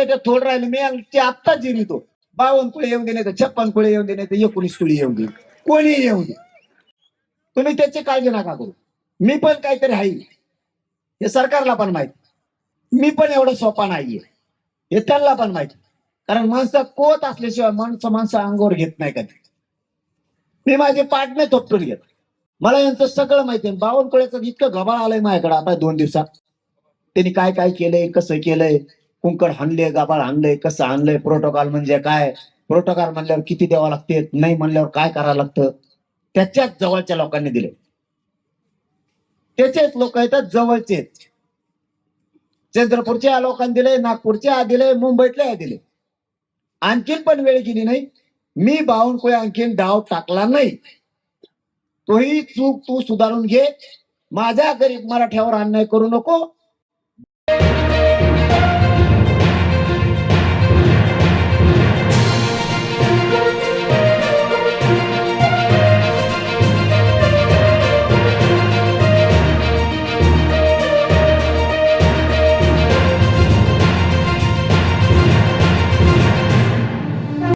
त्याच्यात थोड राहिले मी ते आत्ताच जिरितो. 52 कुळे येऊन दे नाही तर 56 कुळे येऊन दे नाही तर 19 कुळे येऊन दे, कोणी येऊन दे. तुम्ही त्याची काळजी नका करू. मी पण काहीतरी आहे, हे सरकारला पण माहिती. मी पण एवढं सोपा नाहीये हे त्यांना पण माहिती. कारण माणसं कोत असल्याशिवाय माणसं अंगावर घेत नाही कधी. मी माझे पाटणे थोपटून घेत. मला यांचं सगळं माहिती आहे. बावनकुळ्याचं इतकं गबाळ आलंय माझ्याकडे आता 2 दिवसात. त्यांनी काय काय केलंय, कसं केलंय, कुंकड हाणले, गबाळ हाणलंय, कसं हाणलंय, प्रोटोकॉल म्हणजे काय, प्रोटोकॉल म्हणल्यावर किती द्यावं लागते, नाही म्हणल्यावर काय करावं लागतं, त्याच्याच जवळच्या लोकांनी दिले. त्याचेच लोक येतात जवळचे. चंद्रपूरच्या लोकांनी दिले, नागपूरच्या दिले, मुंबईतल्या दिले. आणखीन पण वेळ गेली नाही. मी बावनकुळे आणखीन डाव टाकला नाही. तोही चूक तू सुधारून घे. माझ्या गरीब मराठ्यावर अन्याय करू नको.